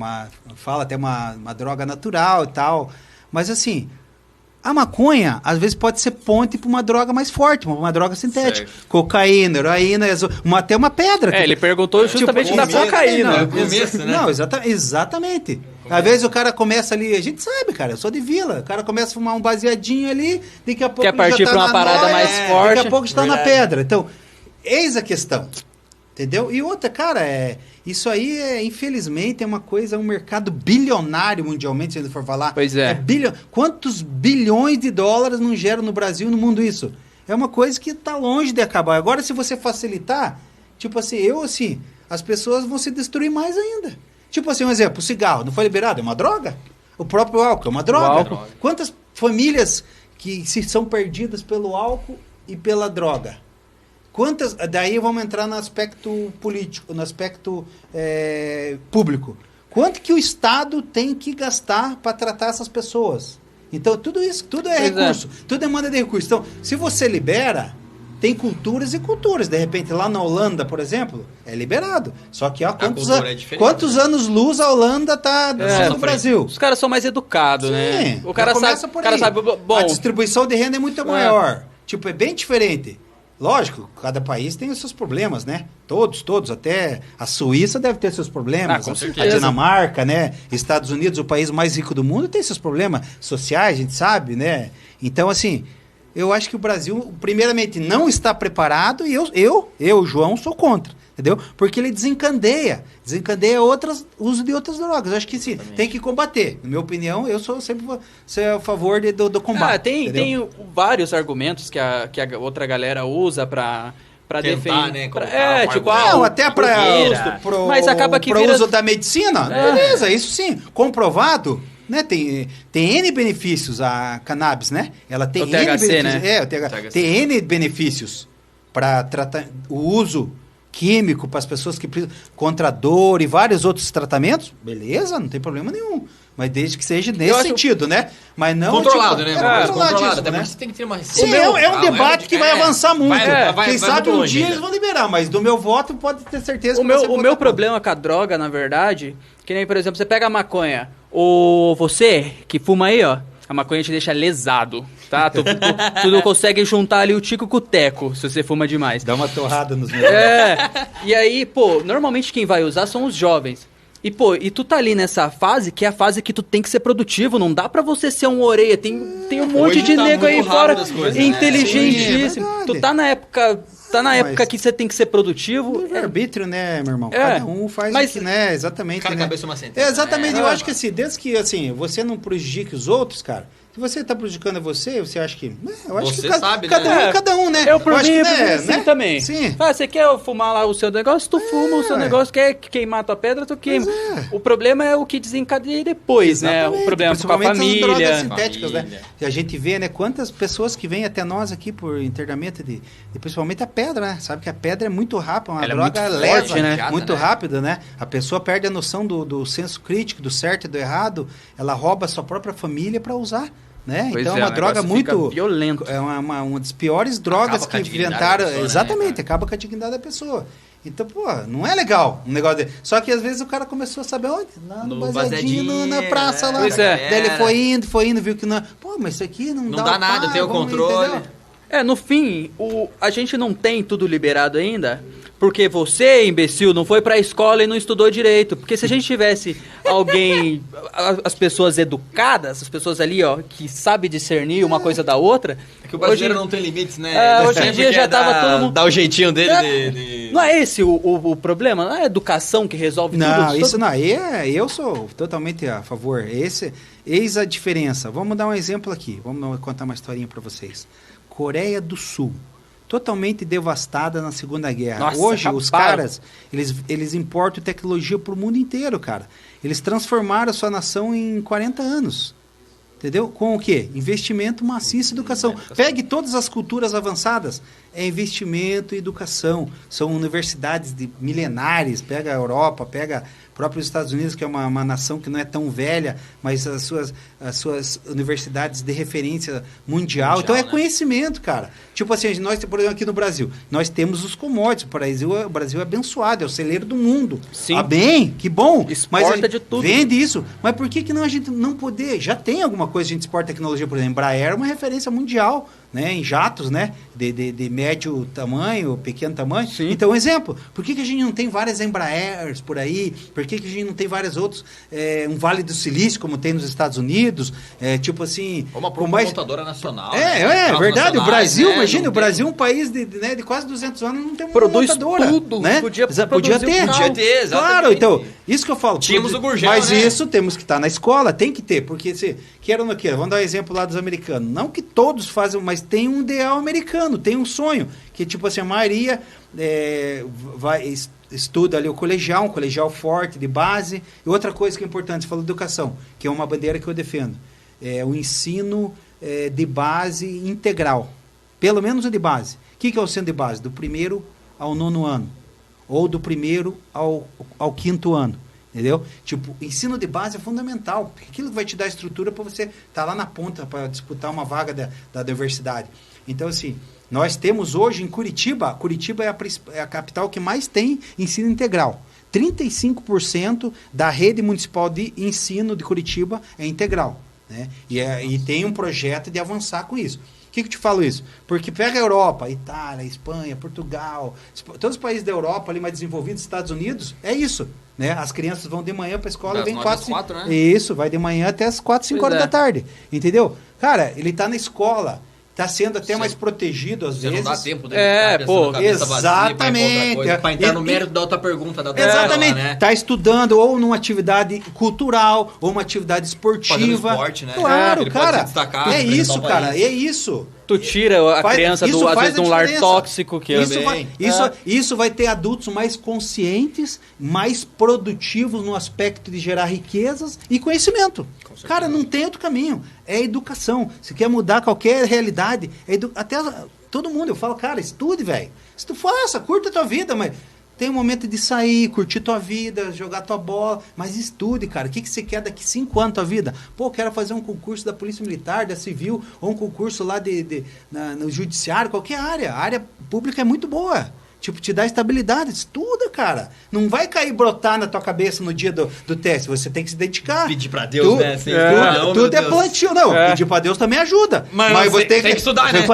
Fala até uma droga natural e tal. Mas assim, a maconha, às vezes, pode ser ponte para uma droga mais forte, uma droga sintética. Certo. Cocaína, heroína, até uma pedra. Ele perguntou justamente da cocaína. No começo, né? Não, exatamente. Às vezes o cara começa ali, a gente sabe, cara, eu sou de vila. O cara começa a fumar um baseadinho ali, daqui a pouco quer partir para uma parada mais forte. Daqui a pouco está na pedra. Então, eis a questão. Entendeu? E outra, cara, isso aí infelizmente é uma coisa, um mercado bilionário mundialmente, se a gente for falar. Pois é. Quantos bilhões de dólares não geram no Brasil, no mundo isso? É uma coisa que está longe de acabar. Agora, se você facilitar, tipo assim, as pessoas vão se destruir mais ainda. Tipo assim, um exemplo, o cigarro não foi liberado, é uma droga? O próprio álcool é uma droga? Quantas famílias que são perdidas pelo álcool e pela droga? Daí vamos entrar no aspecto político, no aspecto público. Quanto que o Estado tem que gastar para tratar essas pessoas? Então, tudo isso, tudo é recurso, tudo demanda de recurso. Então, se você libera, tem culturas e culturas. De repente, lá na Holanda, por exemplo, é liberado. Só que, quantos anos-luz a Holanda está no Brasil? Os caras são mais educados, né? O cara sabe, bom, a distribuição de renda é muito maior. Tipo, é bem diferente. Lógico, cada país tem os seus problemas, né? Todos, até a Suíça deve ter seus problemas, com certeza. A Dinamarca, né? Estados Unidos, o país mais rico do mundo, tem seus problemas sociais, a gente sabe, né? Então, assim, eu acho que o Brasil, primeiramente, não está preparado e eu, João, sou contra, entendeu? Porque ele desencadeia uso de outras drogas. Eu acho que sim, tem que combater. Na minha opinião, eu sou sempre a favor do combate. Tem vários argumentos que a outra galera usa para defender, né? Até para mas acaba que vira uso da medicina, beleza, isso sim, comprovado. Né? Tem N benefícios a cannabis, né? Ela tem o THC, N né? Tem N benefícios para tratar o uso químico para as pessoas que precisam, contra dor e vários outros tratamentos, beleza, não tem problema nenhum. Mas desde que seja nesse sentido, né? Mas não controlado, né? Controlado, até né? porque você tem que ter uma Sim, é um debate que vai avançar muito. Quem sabe um dia eles vão liberar, mas do meu voto pode ter certeza que o meu problema com a droga, na verdade, que nem, por exemplo, você pega a maconha, ou você que fuma aí, ó, a maconha te deixa lesado, tá? Tu não consegue juntar ali o tico com o teco, se você fuma demais. Dá uma torrada nos meus. E aí, normalmente quem vai usar são os jovens. E tu tá ali nessa fase, que é a fase que tu tem que ser produtivo, não dá pra você ser um orelha, tem um monte de nego aí fora, inteligentíssimo. Sim, tu tá na época que você tem que ser produtivo. É arbítrio, né, meu irmão? Cada um faz o que, né, exatamente. Cada cabeça uma sentença. Exatamente, eu acho que assim, desde que assim, você não prejudique os outros, cara, se você está prejudicando você acha que... Eu acho você que sabe, cada um, né? Eu também. Sim. Você quer fumar lá o seu negócio, tu fuma o seu negócio. Quer queimar tua pedra, tu queima. O problema é o que desencadeia depois, né? O problema com a família. As drogas sintéticas, né? E a gente vê, né? Quantas pessoas que vêm até nós aqui por internamento de principalmente a pedra, né? Sabe que a pedra é muito rápida, uma droga leve, né? Muito rápida, né? A pessoa perde a noção do senso crítico, do certo e do errado. Ela rouba a sua própria família para usar. Né? Então é uma droga muito violenta. É uma das piores drogas que inventaram. Pessoa, exatamente, acaba com a dignidade da pessoa. Então, não é legal um negócio dele. Só que às vezes o cara começou a saber onde? Lá no baseadinho, na praça lá. Pois Daí ele foi indo, viu que não. Mas isso aqui não dá nada, tem o controle. Entendeu? No fim, a gente não tem tudo liberado ainda, porque você, imbecil, não foi pra escola e não estudou direito. Porque se a gente tivesse alguém, as pessoas educadas, as pessoas ali, ó, que sabe discernir uma coisa da outra... É que o brasileiro não tem limites, né? Hoje em dia já tava todo mundo... Dá o jeitinho dele Não é esse o problema? Não é a educação que resolve tudo? Não, isso não. Eu sou totalmente a favor. Eis a diferença. Vamos dar um exemplo aqui. Vamos contar uma historinha pra vocês. Coreia do Sul. Totalmente devastada na Segunda Guerra. Nossa, hoje, acabaram. os caras, eles importam tecnologia pro mundo inteiro, cara. Eles transformaram a sua nação em 40 anos. Entendeu? Com o quê? Investimento maciço em educação. Pegue todas as culturas avançadas. É investimento em educação. São universidades milenares. Pega a Europa, pega próprios Estados Unidos, que é uma nação que não é tão velha, mas as suas universidades de referência mundial. Então é conhecimento, cara. Tipo assim, nós, por exemplo, aqui no Brasil, nós temos os commodities. O Brasil é abençoado, é o celeiro do mundo. Sim. Ah, bem, que bom. Exporta de tudo. Vende isso. Mas por que não a gente não poder? Já tem alguma coisa, a gente exporta tecnologia, por exemplo, Embraer é uma referência mundial, né, em jatos, né, de médio tamanho, pequeno tamanho. Sim. Então, um exemplo, por que a gente não tem várias Embraers por aí? Por que a gente não tem vários outros, um Vale do Silício, como tem nos Estados Unidos, tipo assim... Uma montadora nacional. Verdade, o Brasil, né? imagina, o Brasil é um país de quase 200 anos, não tem uma Produz montadora. tudo, né? podia ter. Podia ter, exatamente. Claro, então, isso que eu falo. Tínhamos o Gurgel, mas né? isso temos que estar na escola, tem que ter, porque se queira ou não queira, vamos dar um exemplo lá dos americanos. Não que todos fazem, mas tem um ideal americano, tem um sonho, que tipo assim, a maioria estuda ali o colegial, um colegial forte, de base. E outra coisa que é importante, você falou de educação, que é uma bandeira que eu defendo, é o ensino de base integral. Pelo menos o de base. O que é o ensino de base? Do 1º ao 9º ano. Ou do 1º ao 5º ano. Entendeu? Tipo, ensino de base é fundamental. Porque aquilo vai te dar estrutura para você estar lá na ponta para disputar uma vaga da universidade. Então, assim, nós temos hoje em Curitiba é a capital que mais tem ensino integral. 35% da rede municipal de ensino de Curitiba é integral. Né? E tem um projeto de avançar com isso. Por que eu te falo isso? Porque pega a Europa, Itália, Espanha, Portugal, todos os países da Europa ali mais desenvolvidos, Estados Unidos, é isso. Né? As crianças vão de manhã para a escola e vem 4, né? Isso, vai de manhã até as 4, 5 horas da tarde. Entendeu? Cara, ele está na escola. Está sendo até mais protegido, às vezes. Não dá tempo de exatamente. Para entrar no mérito da outra pergunta. Exatamente. Está estudando ou numa atividade cultural, ou uma atividade esportiva. Fazendo esporte, né? Claro, cara. É isso, cara. É isso. Tu tira a criança, às vezes, de um lar tóxico. Isso vai ter adultos mais conscientes, mais produtivos no aspecto de gerar riquezas e conhecimento. Cara, não tem outro caminho. É educação. Se quer mudar qualquer realidade, até todo mundo, eu falo, cara, estude, velho. Se tu faça, curta a tua vida, mas... Tem um momento de sair, curtir tua vida, jogar tua bola, mas estude, cara. O que você quer daqui 5 anos da tua vida? Pô, quero fazer um concurso da Polícia Militar, da Civil, ou um concurso lá no Judiciário, qualquer área. A área pública é muito boa. Tipo, te dá estabilidade. Estuda, cara. Não vai cair brotar na tua cabeça no dia do teste. Você tem que se dedicar. Pedir pra Deus, né? Tudo é plantio. Não, pedir pra Deus também ajuda. Mas você tem que estudar, né?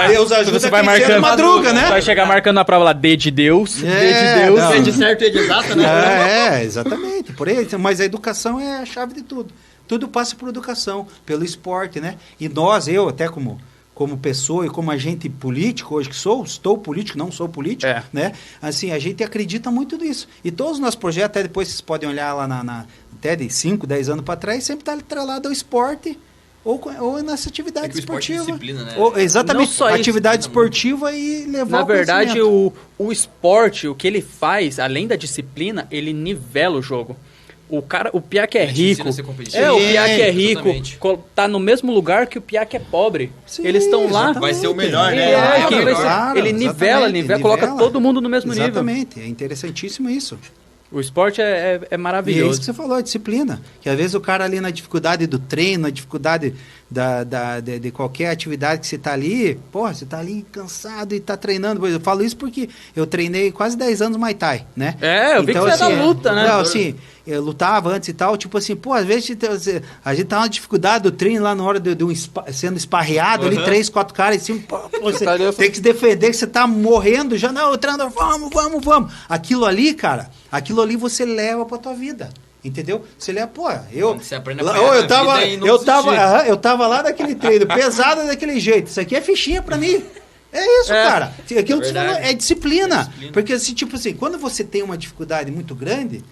Deus ajuda você vai marcando madruga, né? Vai chegar marcando na prova lá, D de Deus. D de Deus. É de certo e de exato, né? Exatamente. Por aí. Mas a educação é a chave de tudo. Tudo passa por educação, pelo esporte, né? E eu até como pessoa e como agente político, hoje que estou político, não sou político, né? Assim, a gente acredita muito nisso. E todos os nossos projetos, até depois vocês podem olhar lá até de 5, 10 anos para trás, sempre está atrelado ao esporte ou nessa atividade esportiva. Disciplina, né? Exatamente, atividade esportiva e levar Na verdade, o esporte, o que ele faz, além da disciplina, ele nivela o jogo. O piá que é rico, o piá que é rico, tá no mesmo lugar que o piá que é pobre. Sim, eles estão lá. Vai ser o melhor, né? Ele nivela, coloca todo mundo no mesmo nível. Exatamente, é interessantíssimo isso. O esporte é maravilhoso. E é isso que você falou, a disciplina. Que às vezes o cara ali na dificuldade do treino, na dificuldade de qualquer atividade que você está ali, você está ali cansado e está treinando. Eu falo isso porque eu treinei quase 10 anos Muay Thai, né? Eu vi que você é da luta, né? Não, assim, lutava antes e tal, tipo assim, pô, às vezes a gente tá na dificuldade do treino lá na hora de sendo esparreado ali, 3, 4 caras em cima, pô, você tem que se defender, que você tá morrendo já, não, o treinador, vamos. Aquilo ali, cara, você leva pra tua vida. Entendeu? Você leva, pô, você aprende eu tava lá naquele treino, pesado daquele jeito. Isso aqui é fichinha pra mim. É isso, cara. Aquilo que você falou é disciplina. Porque, assim, tipo assim, quando você tem uma dificuldade muito grande,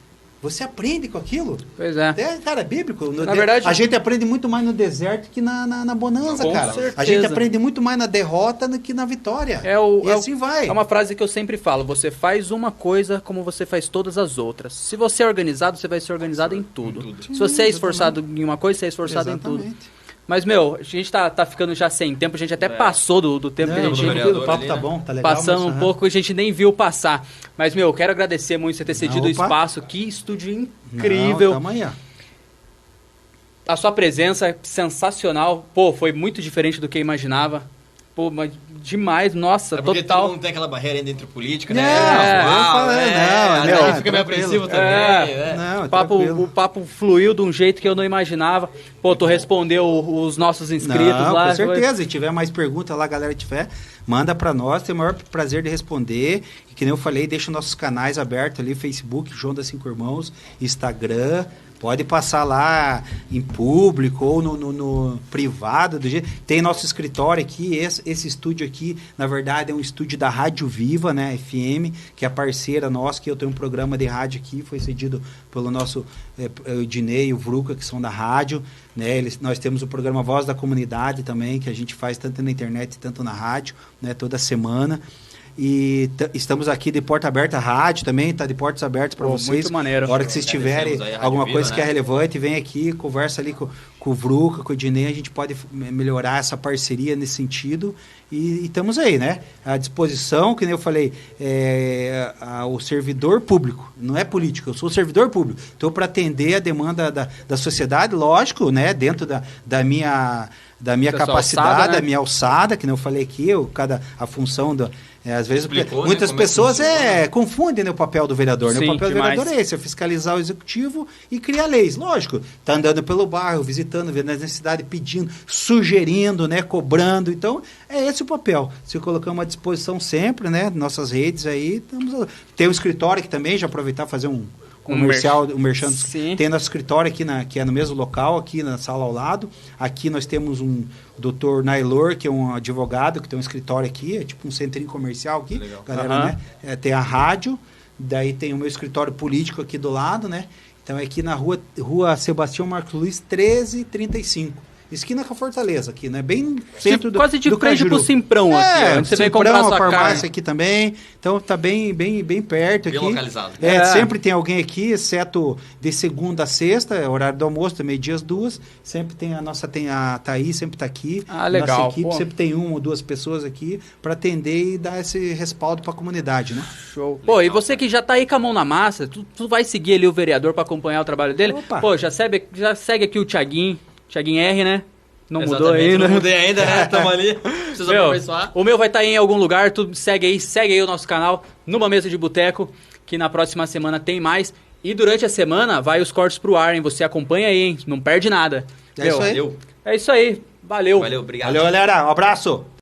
você aprende com aquilo. Pois é. Cara, é bíblico. Na verdade, a gente aprende muito mais no deserto que na bonança, com cara. Certeza. A gente aprende muito mais na derrota do que na vitória. Assim vai. É uma frase que eu sempre falo. Você faz uma coisa como você faz todas as outras. Se você é organizado, você vai ser organizado em tudo. Se você é esforçado em uma coisa, você é esforçado em tudo. Mas, meu, a gente tá ficando já sem tempo, a gente até passou do tempo que a gente tinha. O papo tá bom, tá legal. Passando um pouco, a gente nem viu passar. Mas, meu, quero agradecer muito você ter cedido o espaço. Que estúdio incrível. Tamo aí, ó. A sua presença é sensacional. Pô, foi muito diferente do que eu imaginava. Pô, mas demais, nossa, porque total. Todo mundo tem aquela barreira ainda entre política, né? Não, fica meio apreensivo também. O papo fluiu de um jeito que eu não imaginava. Pô, tu respondeu os nossos inscritos lá. Com certeza, se tiver mais perguntas lá, galera tiver, manda pra nós, tem o maior prazer de responder. E que nem eu falei, deixa nossos canais abertos ali, Facebook, João das Cinco Irmãos, Instagram. Pode passar lá em público ou no privado. Tem nosso escritório aqui, esse estúdio aqui, na verdade, é um estúdio da Rádio Viva, né, FM, que é parceira nossa, que eu tenho um programa de rádio aqui, foi cedido pelo nosso Dinei e o Vruca, que são da rádio, né, nós temos o programa Voz da Comunidade também, que a gente faz tanto na internet, tanto na rádio, né, toda semana. E estamos aqui de porta aberta, a rádio também está de portas abertas para vocês. Muito maneiro. Na hora que vocês tiverem alguma coisa que é relevante, vem aqui, conversa ali com o Vruca, com o Dinei, a gente pode melhorar essa parceria nesse sentido. E estamos aí, né? À disposição, que nem eu falei, o servidor público, não é político, eu sou servidor público. Estou para atender a demanda da sociedade, lógico, né? Dentro da minha capacidade, alçada, né? Da minha alçada, que nem eu falei aqui, a função às vezes muitas pessoas confundem, né, o papel do vereador. Sim, né? O papel do vereador é esse, é fiscalizar o executivo e criar leis. Lógico, tá andando pelo bairro, visitando, vendo as necessidades, pedindo, sugerindo, né, cobrando. Então, é esse o papel. Se colocamos à disposição sempre, né, nossas redes aí. Tem um escritório aqui também, já aproveitar e fazer um merchan. Tem nosso escritório aqui, que é no mesmo local, aqui na sala ao lado. Aqui nós temos um Dr. Nailor, que é um advogado, que tem um escritório aqui, é tipo um centrinho comercial aqui. Legal. Galera, né? Tem a rádio, daí tem o meu escritório político aqui do lado, né? Então é aqui na rua Sebastião Marcos Luiz, 1335. Esquina com a Fortaleza aqui, né? Bem centro quase de frente pro Simprão aqui. Onde você vem comprar sua farmácia aqui também. Então tá bem perto aqui. Bem localizado. Sempre tem alguém aqui, exceto de segunda a sexta, horário do almoço, meio-dia às 2. Sempre tem a Thaís, sempre tá aqui. Legal. Nossa equipe sempre tem 1 ou 2 pessoas aqui para atender e dar esse respaldo para a comunidade, né? Show. Pô, e você que já tá aí com a mão na massa, tu vai seguir ali o vereador para acompanhar o trabalho dele? Opa. Pô, já segue aqui o Thiaguinho R, né? Não Exatamente, mudou ainda. Não mudei ainda, né? Tamo ali. Precisa aperfeiçoar. O meu vai estar em algum lugar. Tu segue aí o nosso canal, Numa Mesa de Boteco, que na próxima semana tem mais. E durante a semana vai os cortes pro ar, hein? Você acompanha aí, hein? Não perde nada. Isso aí. É isso aí. Valeu. Valeu, obrigado. Valeu, galera. Um abraço.